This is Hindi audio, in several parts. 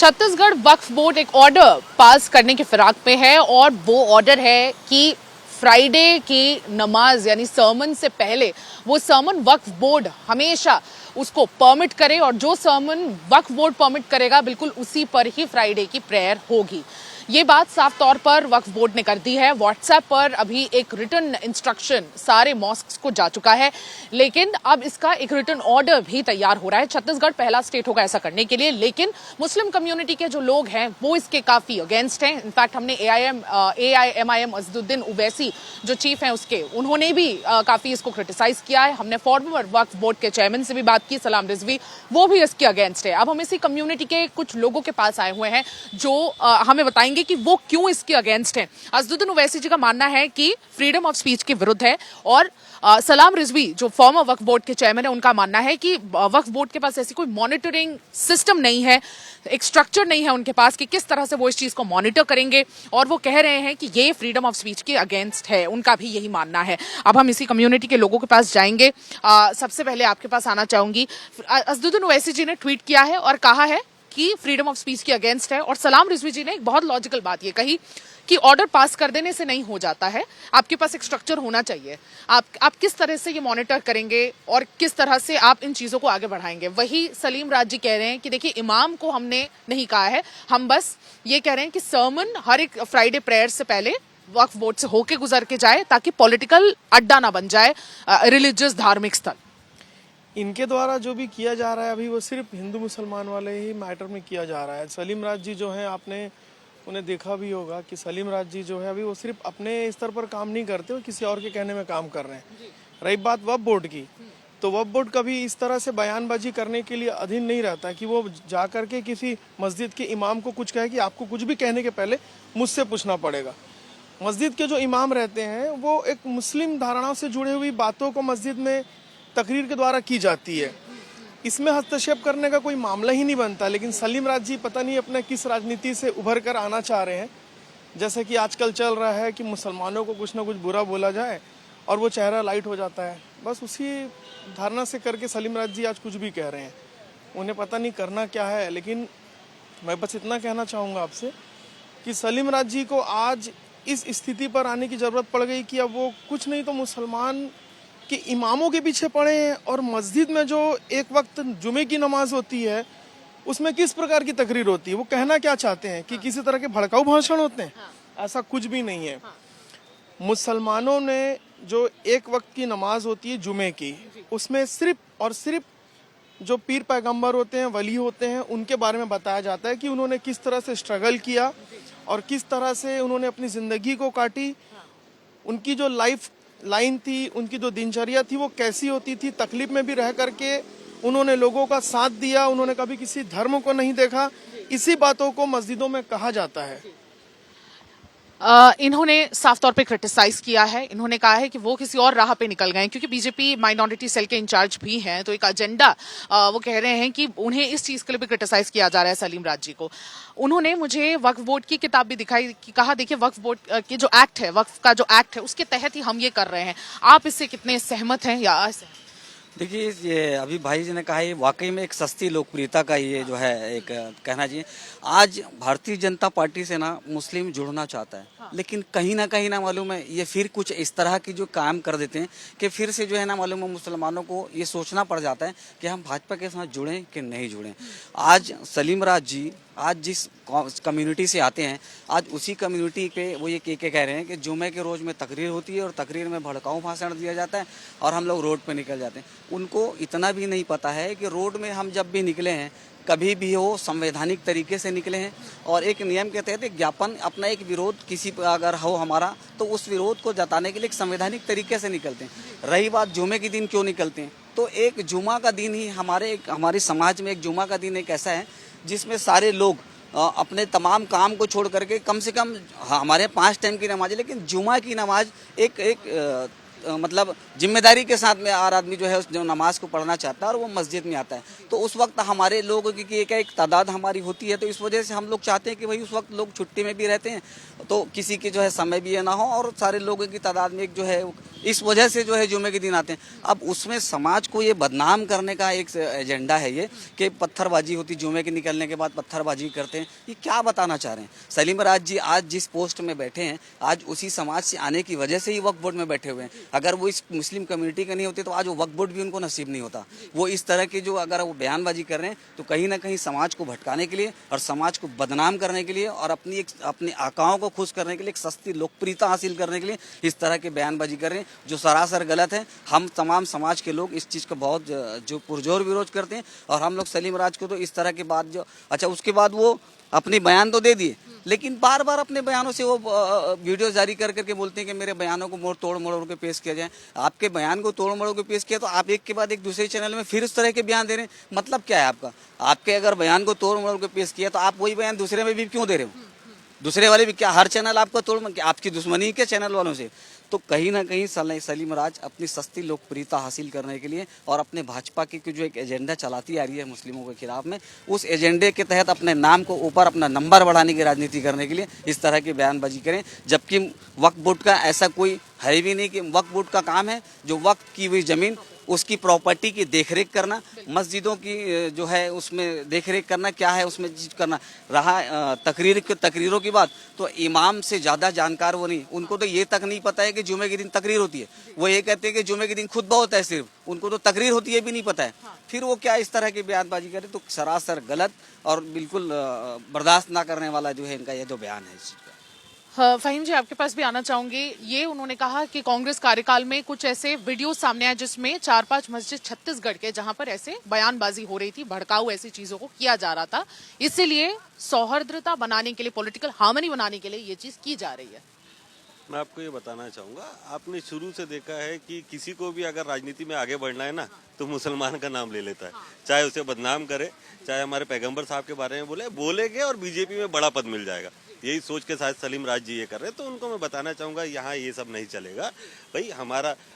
छत्तीसगढ़ वक्फ बोर्ड एक ऑर्डर पास करने की फिराक में है और वो ऑर्डर है कि फ्राइडे की नमाज यानी सर्मन से पहले वो सर्मन वक्फ बोर्ड हमेशा उसको परमिट करे और जो सर्मन वक्फ बोर्ड परमिट करेगा बिल्कुल उसी पर ही फ्राइडे की प्रेयर होगी। ये बात साफ तौर पर वक्फ बोर्ड ने कर दी है। व्हाट्सएप पर अभी एक रिटन इंस्ट्रक्शन सारे मॉस्क्स को जा चुका है, लेकिन अब इसका एक रिटन ऑर्डर भी तैयार हो रहा है। छत्तीसगढ़ पहला स्टेट होगा ऐसा करने के लिए, लेकिन मुस्लिम कम्युनिटी के जो लोग हैं वो इसके काफी अगेंस्ट हैं। इनफैक्ट हमने AIMIM अज़दुद्दीन ओवैसी जो चीफ हैं उसके, उन्होंने भी काफी इसको क्रिटिसाइज किया है। हमने फॉर्मर वक्फ बोर्ड के चेयरमैन से भी बात की, सलाम रिजवी, वो भी इसके अगेंस्ट है। अब हम इसी कम्युनिटी के कुछ लोगों के पास आए हुए हैं जो हमें बताएंगे कि वो क्यों इसके अगेंस्ट हैं। अज़दुद्दीन ओवैसी जी का मानना है कि फ्रीडम ऑफ स्पीच के विरुद्ध है और सलाम रिजवी जो फॉर्मर वक्फ बोर्ड के चेयरमैन है, उनका मानना है कि वक्फ बोर्ड के पास ऐसी कोई मॉनिटरिंग सिस्टम नहीं है, एक स्ट्रक्चर नहीं है उनके पास कि किस तरह से वो इस चीज को मॉनिटर करेंगे, और वो कह रहे हैं कि ये फ्रीडम ऑफ स्पीच के अगेंस्ट है। उनका भी यही मानना है। अब हम इसी कम्युनिटी के लोगों के पास जाएंगे। सबसे पहले आपके पास आना चाहूंगी, अज़दुद्दीन ओवैसी जी ने ट्वीट किया है और कहा है कि फ्रीडम ऑफ स्पीच के अगेंस्ट है, और सलाम रिजवी जी ने एक बहुत लॉजिकल बात ये कही कि ऑर्डर पास कर देने से नहीं हो जाता है, आपके पास एक स्ट्रक्चर होना चाहिए। आप किस तरह से ये मॉनिटर करेंगे और किस तरह से आप इन चीजों को आगे बढ़ाएंगे। वही सलीम राज जी कह रहे हैं कि देखिए, इमाम को हमने नहीं कहा है, हम बस ये कह रहे हैं कि सर्मन हर एक फ्राइडे प्रेयर से पहले वक्फ बोर्ड से होके गुजर के जाए ताकि पॉलिटिकल अड्डा ना बन जाए रिलीजियस धार्मिक स्थल। इनके द्वारा जो भी किया जा रहा है अभी वो सिर्फ हिंदू मुसलमान वाले ही मैटर में किया जा रहा है। सलीम राज जी जो हैं, आपने उन्हें देखा भी होगा कि सलीम राज जी जो है अभी वो सिर्फ अपने स्तर पर काम नहीं करते, वो किसी और के कहने में काम कर रहे हैं। रही बात वक्फ बोर्ड की, तो वक्फ बोर्ड कभी इस तरह से बयानबाजी करने के लिए अधीन नहीं रहता कि वो जा करके किसी मस्जिद के इमाम को कुछ कहे कि आपको कुछ भी कहने के पहले मुझसे पूछना पड़ेगा। मस्जिद के जो इमाम रहते हैं वो एक मुस्लिम धारणाओं से जुड़ी हुई बातों को मस्जिद में तकरीर के द्वारा की जाती है, इसमें हस्तक्षेप करने का कोई मामला ही नहीं बनता। लेकिन सलीम राज जी पता नहीं अपने किस राजनीति से उभर कर आना चाह रहे हैं। जैसे कि आजकल चल रहा है कि मुसलमानों को कुछ ना कुछ बुरा बोला जाए और वो चेहरा लाइट हो जाता है, बस उसी धारणा से करके सलीम राज जी आज कुछ भी कह रहे हैं। उन्हें पता नहीं करना क्या है। लेकिन मैं बस इतना कहना चाहूँगा आपसे कि सलीम राज जी को आज इस स्थिति पर आने की ज़रूरत पड़ गई कि अब वो कुछ नहीं तो मुसलमान कि इमामों के पीछे पड़े हैं, और मस्जिद में जो एक वक्त जुमे की नमाज होती है उसमें किस प्रकार की तकरीर होती है। वो कहना क्या चाहते हैं कि किसी तरह के भड़काऊ भाषण होते हैं? ऐसा कुछ भी नहीं है। मुसलमानों ने जो एक वक्त की नमाज होती है जुमे की, उसमें सिर्फ और सिर्फ जो पीर पैगंबर होते हैं, वली होते हैं, उनके बारे में बताया जाता है कि उन्होंने किस तरह से स्ट्रगल किया और किस तरह से उन्होंने अपनी जिंदगी को काटी। उनकी जो लाइफ लाइन थी, उनकी जो दिनचर्या थी वो कैसी होती थी, तकलीफ में भी रह करके उन्होंने लोगों का साथ दिया, उन्होंने कभी किसी धर्म को नहीं देखा। इसी बातों को मस्जिदों में कहा जाता है। इन्होंने साफ तौर पे क्रिटिसाइज किया है। इन्होंने कहा है कि वो किसी और राह पे निकल गए, क्योंकि बीजेपी माइनॉरिटी सेल के इंचार्ज भी हैं, तो एक एजेंडा वो कह रहे हैं कि उन्हें इस चीज के लिए भी क्रिटिसाइज किया जा रहा है सलीम राज जी को। उन्होंने मुझे वक्फ बोर्ड की किताब भी दिखाई कि कहा देखिए, वक्फ बोर्ड के जो एक्ट है, वक्फ का जो एक्ट है, उसके तहत ही हम ये कर रहे हैं। आप इससे कितने सहमत हैं या असहमत? देखिए, ये अभी भाई जी ने कहा, ये वाकई में एक सस्ती लोकप्रियता का ये जो है एक कहना चाहिए। आज भारतीय जनता पार्टी से ना मुस्लिम जुड़ना चाहता है, लेकिन कहीं ना मालूम है ये फिर कुछ इस तरह की जो काम कर देते हैं कि फिर से जो है ना मालूम है मुसलमानों को ये सोचना पड़ जाता है कि हम भाजपा के साथ जुड़ें कि नहीं जुड़ें। आज सलीम राज जी आज जिस कम्युनिटी से आते हैं, आज उसी कम्युनिटी पे वो ये कह रहे हैं कि जुमे के रोज़ में तकरीर होती है और तकरीर में भड़काऊ भाषण दिया जाता है और हम लोग रोड पे निकल जाते हैं। उनको इतना भी नहीं पता है कि रोड में हम जब भी निकले हैं, कभी भी हो संवैधानिक तरीके से निकले हैं और एक नियम के तहत एक ज्ञापन, अपना एक विरोध किसी पर अगर हो हमारा, तो उस विरोध को जताने के लिए एक संवैधानिक तरीके से निकलते हैं। रही बात जुमे के दिन क्यों निकलते हैं, तो एक जुमा का दिन ही हमारे समाज में एक जुमा का दिन एक ऐसा है जिसमें सारे लोग अपने तमाम काम को छोड़ करके कम से कम हमारे 5 टाइम की नमाज है, लेकिन जुमा की नमाज एक मतलब जिम्मेदारी के साथ में हर आदमी जो है जो नमाज को पढ़ना चाहता है और वो मस्जिद में आता है, तो उस वक्त हमारे लोगों की एक तादाद हमारी होती है, तो इस वजह से हम लोग चाहते हैं कि भाई उस वक्त लोग छुट्टी में भी रहते हैं, तो किसी के जो है समय भी ये ना हो और सारे लोगों की तादाद में एक जो है इस वजह से जो है जुमे के दिन आते हैं। अब उसमें समाज को ये बदनाम करने का एक एजेंडा है ये कि पत्थरबाजी होती, जुमे के निकलने के बाद पत्थरबाजी करते हैं। ये क्या बताना चाह रहे हैं? सलीम राज जी आज जिस पोस्ट में बैठे हैं, आज उसी समाज से आने की वजह से ही वक्फ बोर्ड में बैठे हुए हैं। अगर वो इस मुस्लिम कम्युनिटी का नहीं होते तो आज वो वक्फ बोर्ड भी उनको नसीब नहीं होता। वो इस तरह के जो अगर वो बयानबाजी कर रहे हैं तो कहीं ना कहीं समाज को भटकाने के लिए और समाज को बदनाम करने के लिए और अपनी आकाओं को खुश करने के लिए, एक सस्ती लोकप्रियता हासिल करने के लिए इस तरह के बयानबाजी कर रहे हैं, जो सरासर गलत है। हम तमाम समाज के लोग इस चीज़ का बहुत जो पुरजोर विरोध करते हैं और हम लोग सलीम राज को तो इस तरह के बात जो अच्छा उसके बाद वो अपने बयान तो दे दिए, लेकिन बार बार अपने बयानों से वो वीडियो जारी कर करके बोलते हैं कि मेरे बयानों को तोड़ मरोड़ के पेश किया जाए। आपके बयान को तोड़ मरोड़ के पेश किया तो आप एक के बाद एक दूसरे चैनल में फिर इस तरह के बयान दे रहे हैं, मतलब क्या है आपका? आपके अगर बयान को तोड़ मरोड़ के पेश किया तो आप वही बयान दूसरे में भी क्यों दे रहे हो? दूसरे वाले भी क्या हर चैनल आपका आपकी दुश्मनी के चैनल वालों से? तो कहीं ना कहीं सलीम राज अपनी सस्ती लोकप्रियता हासिल करने के लिए और अपने भाजपा की जो एक एजेंडा चलाती आ रही है मुस्लिमों के खिलाफ में, उस एजेंडे के तहत अपने नाम को ऊपर अपना नंबर बढ़ाने की राजनीति करने के लिए इस तरह की बयानबाजी करें, जबकि वक्फ बोर्ड का ऐसा कोई है भी नहीं कि वक्फ बोर्ड का काम है जो वक्फ की हुई ज़मीन उसकी प्रॉपर्टी की देखरेख करना, मस्जिदों की जो है उसमें देखरेख करना, क्या है उसमें चीज करना। रहा तकरीरों की बात, तो इमाम से ज़्यादा जानकार वो नहीं, उनको तो ये तक नहीं पता है कि जुमे के दिन तकरीर होती है। वो ये कहते हैं कि जुमे के दिन खुतबा होता है, सिर्फ उनको तो तकरीर होती है भी नहीं पता है। फिर वो क्या इस तरह की बयानबाजी करे, तो सरासर गलत और बिल्कुल बर्दाश्त ना करने वाला जो है इनका ये जो बयान है इस चीज़ का। हाँ, फहीम जी आपके पास भी आना चाहूंगी। ये उन्होंने कहा कि कांग्रेस कार्यकाल में कुछ ऐसे वीडियो सामने आए जिसमें 4-5 मस्जिद छत्तीसगढ़ के जहां पर ऐसे बयानबाजी हो रही थी, भड़काऊ ऐसी चीजों को किया जा रहा था, इसीलिए सौहार्द्रता बनाने के लिए, पॉलिटिकल हार्मनी बनाने के लिए ये चीज की जा रही है। मैं आपको ये बताना चाहूँगा, आपने शुरू से देखा है कि किसी को भी अगर राजनीति में आगे बढ़ना है ना तो मुसलमान का नाम ले लेता है, चाहे उसे बदनाम करे, चाहे हमारे पैगंबर साहब के बारे में बोलेगे और बीजेपी में बड़ा पद मिल जाएगा। यही सोच के शायद सलीम राज जी ये कर रहे हैं। तो उनको मैं बताना चाहूँगा यहाँ ये सब नहीं चलेगा भाई।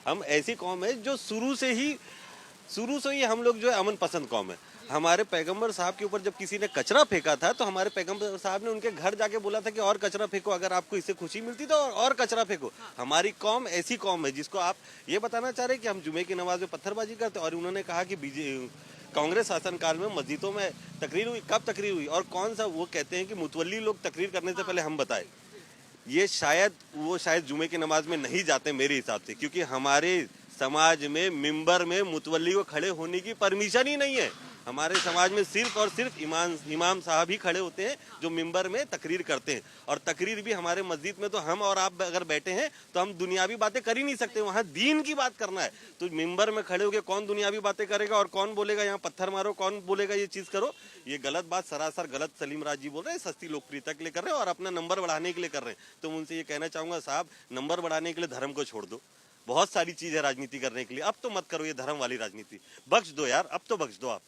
हम ऐसी कौम है जो शुरू से ही हम लोग जो है अमन पसंद कौम है। हमारे पैगंबर साहब के ऊपर जब किसी ने कचरा फेंका था तो हमारे पैगंबर साहब ने उनके घर जाके बोला था कि और कचरा फेंको, अगर आपको इससे खुशी मिलती तो और कचरा फेंको। हमारी कौम ऐसी कौम है जिसको आप ये बताना चाह रहे हैं कि हम जुमे की नमाज में पत्थरबाजी करते। और उन्होंने कहा कि कांग्रेस शासनकाल में मस्जिदों में तकरीर हुई। कब तकरीर हुई और कौन सा? वो कहते हैं कि मुतवल्ली लोग तकरीर करने से पहले हम बताए। ये शायद जुमे की नमाज में नहीं जाते मेरे हिसाब से, क्योंकि हमारे समाज में मिंबर में मुतवल्ली को खड़े होने की परमिशन ही नहीं है। हमारे समाज में सिर्फ और सिर्फ इमाम साहब ही खड़े होते हैं जो मिंबर में तकरीर करते हैं। और तकरीर भी हमारे मस्जिद में तो हम और आप अगर बैठे हैं तो हम दुनियावी बातें कर ही नहीं सकते, वहाँ दीन की बात करना है। तो मिंबर में खड़े होकर कौन दुनियावी बातें करेगा और कौन बोलेगा यहाँ पत्थर मारो, कौन बोलेगा ये चीज करो? ये गलत बात, सरासर गलत सलीम राज जी बोल रहे हैं। सस्ती लोकप्रियता के लिए कर रहे हैं और अपना नंबर बढ़ाने के लिए कर रहे हैं। तो उनसे ये कहना चाहूंगा, साहब नंबर बढ़ाने के लिए धर्म को छोड़ दो। बहुत सारी चीज है राजनीति करने के लिए, अब तो मत करो ये धर्म वाली राजनीति। बख्श दो यार, अब तो बख्श दो आप।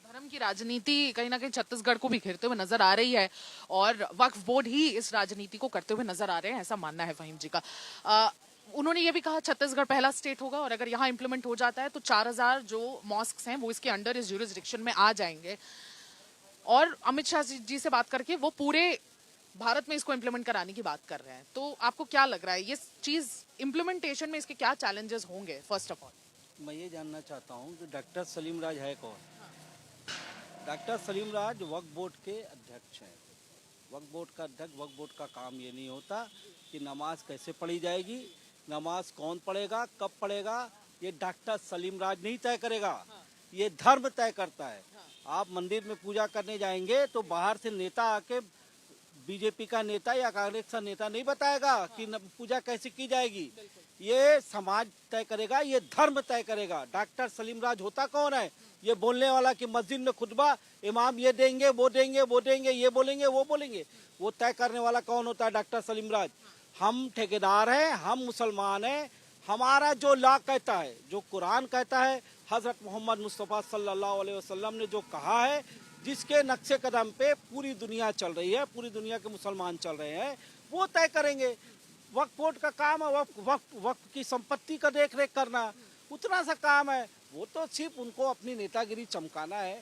धर्म की राजनीति कहीं ना कहीं छत्तीसगढ़ को भी घेरते हुए नजर आ रही है और वक्फ बोर्ड ही इस राजनीति को करते हुए नजर आ रहे हैं, ऐसा मानना है फहीम जी का। उन्होंने ये भी कहा छत्तीसगढ़ पहला स्टेट होगा और अगर यहाँ इंप्लीमेंट हो जाता है तो 4000 जो मॉस्क्स हैं वो इसके अंडर, इस ज्यूरिसडिक्शन में आ जाएंगे। और अमित शाह जी से बात करके वो पूरे भारत में इसको इम्प्लीमेंट कराने की बात कर रहे हैं। तो आपको क्या लग रहा है ये चीज इम्प्लीमेंटेशन में इसके क्या चैलेंजेस होंगे? फर्स्ट ऑफ ऑल मैं ये जानना चाहता हूँ कि डॉक्टर सलीम राज है कौन? डॉक्टर सलीम राज वक्फ बोर्ड के अध्यक्ष हैं। वक्फ बोर्ड का अध्यक्ष, वक्फ बोर्ड का काम ये नहीं होता कि नमाज कैसे पढ़ी जाएगी, नमाज कौन पढ़ेगा, कब पढ़ेगा, ये डॉक्टर सलीम राज नहीं तय करेगा, ये धर्म तय करता है। आप मंदिर में पूजा करने जाएंगे तो बाहर से नेता आके, बीजेपी का नेता या कांग्रेस का नेता नहीं बताएगा कि पूजा कैसे की जाएगी। ये समाज तय करेगा, ये धर्म तय करेगा। डॉक्टर सलीम राज होता कौन है? ये बोलने वाला कि मस्जिद में खुतबा इमाम ये देंगे, वो देंगे, वो देंगे, ये बोलेंगे, वो बोलेंगे। वो तय करने वाला कौन होता है? डॉक्टर सलीम राज। हम ठेकेदार हैं, हम मुसलमान हैं। हमारा जो लॉ कहता है, जो कुरान कहता है, हजरत मोहम्मद मुस्तफ़ा सल्लल्लाहु अलैहि वसल्लम ने जो कहा है, जिसके नक्शे कदम पे पूरी दुनिया चल रही है, पूरी दुनिया के मुसलमान चल रहे हैं, वो तय करेंगे। वक्फ बोर्ड का काम है वक्फ की संपत्ति का देख रेख करना, उतना सा काम है। वो तो सिर्फ उनको अपनी नेतागिरी चमकाना है।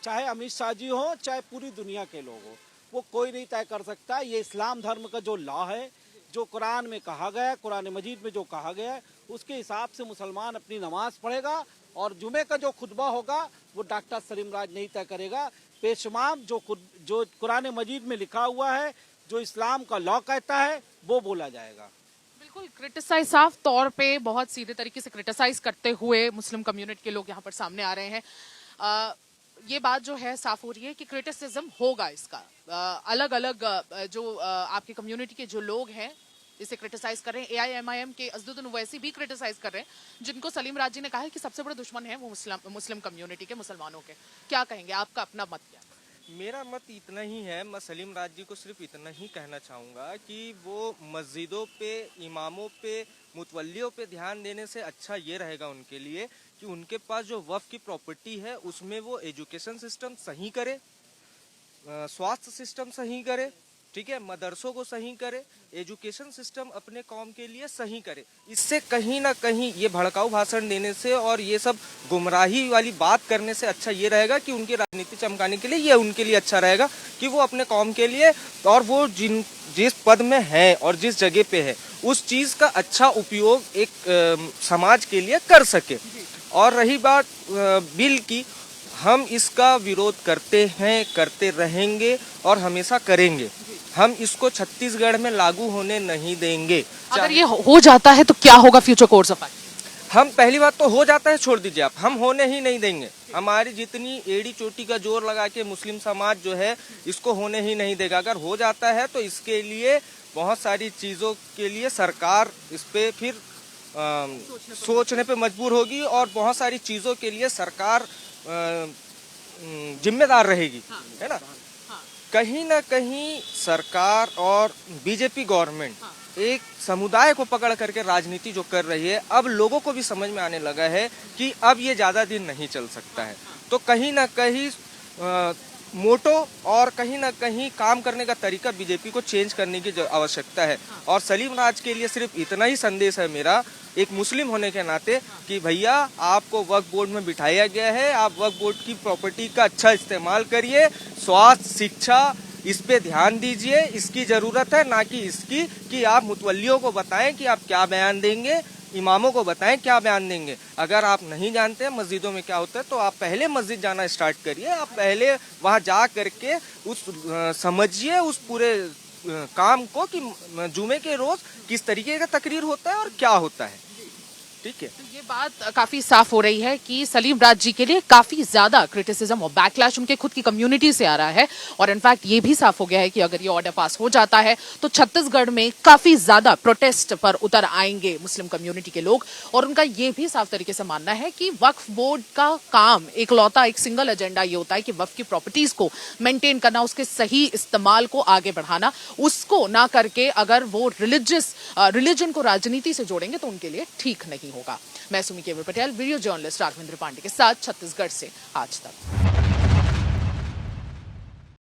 चाहे अमित शाह जी हो, चाहे पूरी दुनिया के लोग हो, वो कोई नहीं तय कर सकता। ये इस्लाम धर्म का जो लॉ है, जो कुरान में कहा गया है, कुरान मजीद में जो कहा गया है, उसके हिसाब से मुसलमान अपनी नमाज पढ़ेगा। और जुमे का जो खुतबा होगा वो डॉक्टर सलीम राज नहीं तय करेगा। पेशमाम जो कुरान मजीद में लिखा हुआ है, जो इस्लाम का लॉ कहता है, वो बोला जाएगा। बिल्कुल क्रिटिसाइज, साफ तौर पे बहुत सीधे तरीके से क्रिटिसाइज करते हुए मुस्लिम कम्युनिटी के लोग यहाँ पर सामने आ रहे हैं। ये बात जो है साफ हो रही है कि क्रिटिसिज्म होगा इसका। अलग अलग जो आपकी कम्युनिटी के जो लोग हैं इसे क्रिटिसाइज कर रहे हैं। AIMIM के असदुद्दीन ओवैसी भी क्रिटिसाइज कर रहे हैं, जिनको सलीम राज जी ने कहा है कि सबसे बड़े दुश्मन है वो मुस्लिम कम्युनिटी के, मुसलमानों के। क्या कहेंगे, आपका अपना मत क्या? मेरा मत इतना ही है, मैं सलीम राज जी को सिर्फ इतना ही कहना चाहूँगा कि वो मस्जिदों पे, इमामों पे, मुतवल्लियों पे ध्यान देने से अच्छा ये रहेगा उनके लिए कि उनके पास जो वक्फ की प्रॉपर्टी है उसमें वो एजुकेशन सिस्टम सही करे, स्वास्थ्य सिस्टम सही करे, ठीक है, मदरसों को सही करे, एजुकेशन सिस्टम अपने कौम के लिए सही करे। इससे कहीं ना कहीं ये भड़काऊ भाषण देने से और ये सब गुमराही वाली बात करने से अच्छा ये रहेगा कि उनकी राजनीति चमकाने के लिए ये उनके लिए अच्छा रहेगा कि वो अपने कौम के लिए और वो जिस पद में है और जिस जगह पे है उस चीज़ का अच्छा उपयोग एक समाज के लिए कर सके। और रही बात बिल की, हम इसका विरोध करते हैं, करते रहेंगे और हमेशा करेंगे। हम इसको छत्तीसगढ़ में लागू होने नहीं देंगे। अगर ये हो जाता है तो क्या होगा फ्यूचर कोर्स ऑफ एक्शन? हम पहली बात तो हो जाता है छोड़ दीजिए आप, हम होने ही नहीं देंगे। हमारी जितनी एड़ी चोटी का जोर लगा के मुस्लिम समाज जो है इसको होने ही नहीं देगा। अगर हो जाता है तो इसके लिए बहुत सारी चीज़ों के लिए सरकार इस पे फिर सोचने पे मजबूर होगी और बहुत सारी चीज़ों के लिए सरकार जिम्मेदार रहेगी, है ना। कहीं ना कहीं सरकार और बीजेपी गवर्नमेंट एक समुदाय को पकड़ करके राजनीति जो कर रही है, अब लोगों को भी समझ में आने लगा है कि अब ये ज़्यादा दिन नहीं चल सकता है। तो कहीं ना कहीं मोटो और कहीं ना कहीं काम करने का तरीका बीजेपी को चेंज करने की आवश्यकता है। और सलीम राज के लिए सिर्फ इतना ही संदेश है मेरा, एक मुस्लिम होने के नाते, कि भैया आपको वक्फ बोर्ड में बिठाया गया है, आप वक्फ बोर्ड की प्रॉपर्टी का अच्छा इस्तेमाल करिए, स्वास्थ्य, शिक्षा, इस पे ध्यान दीजिए। इसकी ज़रूरत है, ना कि इसकी कि आप मुतवल्लियों को बताएं कि आप क्या बयान देंगे, इमामों को बताएं क्या बयान देंगे। अगर आप नहीं जानते हैं मस्जिदों में क्या होता है तो आप पहले मस्जिद जाना स्टार्ट करिए। आप पहले वहाँ जा करके उस समझिए उस पूरे काम को कि जुमे के रोज़ किस तरीके का तकरीर होता है और क्या होता है, ठीक है। तो ये बात काफी साफ हो रही है कि सलीम राज जी के लिए काफी ज्यादा क्रिटिसिज्म और बैकलैश उनके खुद की कम्युनिटी से आ रहा है। और इनफैक्ट ये भी साफ हो गया है कि अगर ये ऑर्डर पास हो जाता है तो छत्तीसगढ़ में काफी ज्यादा प्रोटेस्ट पर उतर आएंगे मुस्लिम कम्युनिटी के लोग। और उनका ये भी साफ तरीके से मानना है कि वक्फ बोर्ड का काम एकलौता एक सिंगल एजेंडा ये होता है कि वक्फ की प्रॉपर्टीज को मेंटेन करना, उसके सही इस्तेमाल को आगे बढ़ाना, उसको ना करके अगर वो रिलीजन को राजनीति से जोड़ेंगे तो उनके लिए ठीक नहीं होगा। मैं सुमी केवल पटेल, वीडियो जर्नलिस्ट राघवेंद्र पांडे के साथ छत्तीसगढ़ से आज तक।